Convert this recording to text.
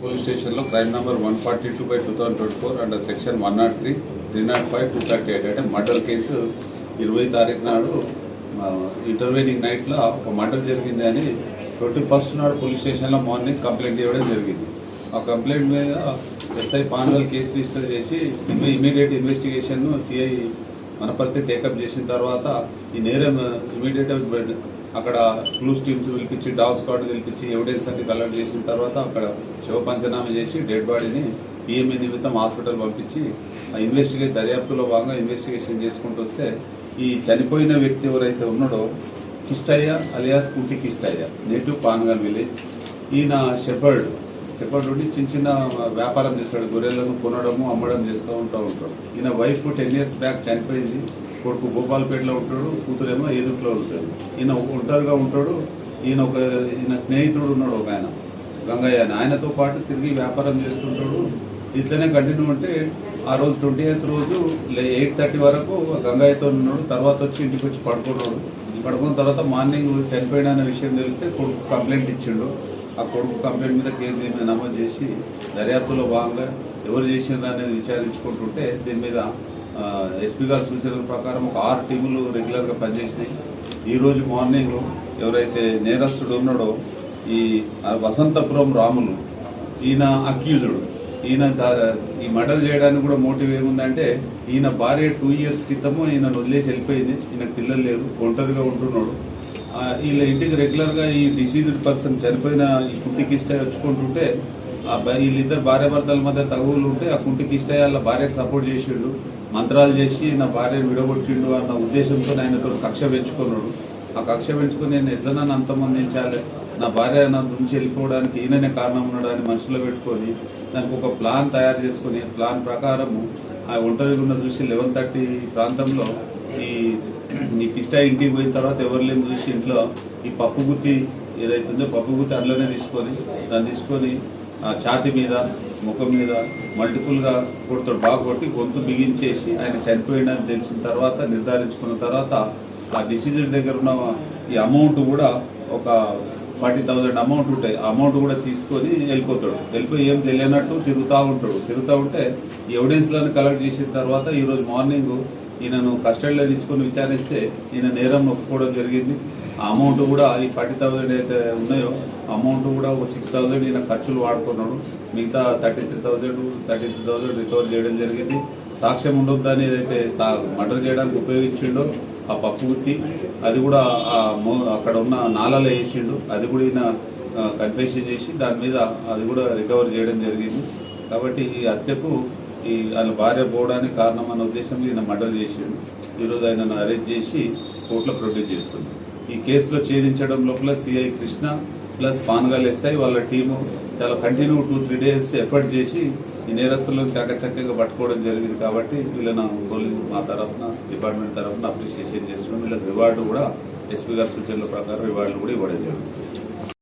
Police స్టేషన్లో crime number 142/2024 under section 103, 305, 238 అంటే murder case 20 తారీఖు నాడు ఇంటర్వ్యూనింగ్ నైట్లో ఒక మర్డర్ జరిగింది అని 21st నాడు పోలీస్ స్టేషన్లో మార్నింగ్ కంప్లైంట్ ఇవ్వడం జరిగింది. ఆ కంప్లైంట్ మీద ఎస్ఐ పాన్గల్ కేసు రిజిస్టర్ చేసి immediate investigation CI Manaparthi take up చేసిన తర్వాత ఈ నేరం ఇమీడియట్ అక్కడ క్లూస్ టీమ్స్ పిలిపించి డాగ్ స్క్వాడ్ పిలిపించి ఎవిడెన్స్ అన్ని కలెక్ట్ చేసిన తర్వాత అక్కడ శవ పంచనామా చేసి డెడ్ బాడీని పిఎంఈ నిమిత్తం హాస్పిటల్ పంపించి ఆ దర్యాప్తులో భాగంగా ఇన్వెస్టిగేషన్ చేసుకుంటూ వస్తే ఈ చనిపోయిన వ్యక్తి ఎవరైతే ఉన్నాడో కిష్టయ్య అలియాస్ కుంటి కిష్టయ్య, నేటివ్ పాన్గల్ విలేజ్. ఈయన షెపర్డ్ ఉండి చిన్న చిన్న వ్యాపారం చేస్తాడు, గొర్రెలను కొనడము అమ్మడం చేస్తూ ఉంటాడు. ఈయన వైఫ్ 10 years బ్యాక్ చనిపోయింది. కొడుకు గోపాల్పేటలో ఉంటాడు, కూతురేమో ఏదుట్లో ఉంటుంది. ఈయన ఒంటరిగా ఉంటాడు. ఈయన స్నేహితుడు ఉన్నాడు ఒక ఆయన, గంగయ్య అని. ఆయనతో పాటు తిరిగి వ్యాపారం చేస్తుంటాడు. ఇట్లనే కంటిన్యూ ఉంటే ఆ రోజు 20th రోజు 8:30 వరకు గంగయ్యతో ఉన్నాడు. తర్వాత వచ్చి ఇంటికి వచ్చి పడుకున్న తర్వాత మార్నింగ్ చనిపోయిన అనే విషయం తెలిస్తే కొడుకు కంప్లైంట్ ఇచ్చిండు. ఆ కొడుకు కంప్లైంట్ మీద కేసు నమోదు చేసి దర్యాప్తులో భాగంగా ఎవరు చేసిండ్రు అనేది విచారించుకుంటుంటే దీని మీద ఎస్పీ గారి సూచనల ప్రకారం ఒక 6 టీములు రెగ్యులర్గా పనిచేసినాయి. ఈరోజు మార్నింగ్ ఎవరైతే నేరస్తుడు ఉన్నాడో ఈ వసంతపురం రాములు, ఈయన అక్యూజ్డ్. ఈయన ఈ మర్డర్ చేయడానికి కూడా మోటివ్ ఏముందంటే ఈయన భార్య 2 years క్రితము ఈయన వదిలేసి వెళ్ళిపోయింది. ఈయనకు పిల్లలు లేదు, ఒంటరిగా ఉంటున్నాడు. వీళ్ళ ఇంటికి రెగ్యులర్గా ఈ డిసీజ్డ్ పర్సన్ చనిపోయిన ఈ కుంటికి ఇష్టం వచ్చుకుంటుంటే వీళ్ళిద్దరు భార్యాభర్తల మధ్య తగువులు ఉంటే ఆ కుంటికి ఇష్టం వాళ్ళ భార్యకు సపోర్ట్ చేసిండు, మంత్రాలు చేసి నా భార్యను విడగొట్టిండు అన్న ఉద్దేశంతో ఆయనతో కక్ష పెంచుకున్నాడు. ఆ కక్ష పెంచుకొని నేను ఎట్లన్నా అంతమందించాలి, నా భార్య నా నుంచి వెళ్ళిపోవడానికి ఈయననే కారణం ఉన్నాడని మనసులో పెట్టుకొని దానికి ఒక ప్లాన్ తయారు చేసుకొని ప్లాన్ ప్రకారము ఆ ఒంటరిగా ఉన్న చూసి 11:30 ప్రాంతంలో ఈ కిష్ట ఇంటికి పోయిన తర్వాత ఎవరు లేని చూసి ఇంట్లో ఈ పప్పు గుత్తి ఏదైతుందో పప్పు గుత్తి అందులోనే దాన్ని తీసుకొని ఛాతి మీద ముఖం మీద మల్టిపుల్గా కొడుతాడు. బాగా కొట్టి గొంతు బిగించేసి ఆయన చనిపోయిందని తెలిసిన తర్వాత నిర్ధారించుకున్న తర్వాత ఆ డిసీజ్డ్ దగ్గర ఉన్న ఈ అమౌంట్ కూడా ఒక 40,000 అమౌంట్ ఉంటాయి. ఆ అమౌంట్ కూడా తీసుకొని వెళ్ళిపోతాడు. వెళ్ళిపోయి ఏం తెలియనట్టు తిరుగుతూ ఉంటే ఈ ఎవిడెన్స్లను కలెక్ట్ చేసిన తర్వాత ఈరోజు మార్నింగ్ ఈయనను కస్టడీలో తీసుకొని విచారిస్తే ఈయన నేరం ఒప్పుకోవడం జరిగింది. ఆ అమౌంట్ కూడా ఈ 40,000 అయితే ఉన్నాయో అమౌంట్ కూడా ఒక 6,000 ఈయన ఖర్చులు వాడుకున్నాడు. మిగతా 33,000 రికవర్ చేయడం జరిగింది. సాక్ష్యం ఉండొద్దని ఏదైతే మర్డర్ చేయడానికి ఉపయోగించిండో ఆ పప్పు గుత్తి అది కూడా అక్కడ ఉన్న నాలలో వేసిండు. అది కూడా ఈయన కన్ఫెషన్ చేసి దాని మీద అది కూడా రికవర్ చేయడం జరిగింది. కాబట్టి ఈ హత్యకు ఆయన భార్య పోవడానికి కారణం అన్న ఉద్దేశంలో ఈయన మర్డర్ చేసిండు. ఈరోజు ఆయనను అరెస్ట్ చేసి కోర్టులో ప్రొడ్యూస్ చేస్తుంది. ఈ కేసులో ఛేదించడం లోపల CI Krishna plus Pangal SI వాళ్ళ టీము చాలా కంటిన్యూ 2-3 days ఎఫర్ట్ చేసి ఈ నేరస్తులను చక్కగా పట్టుకోవడం జరిగింది. కాబట్టి వీళ్ళను పోలీసు మా తరఫున డిపార్ట్మెంట్ తరఫున అప్రిషియేషన్ చేస్తున్నాం. వీళ్ళకి రివార్డు కూడా ఎస్పీ గారి సూచనల ప్రకారం రివార్డులు కూడా ఇవ్వడం జరుగుతుంది.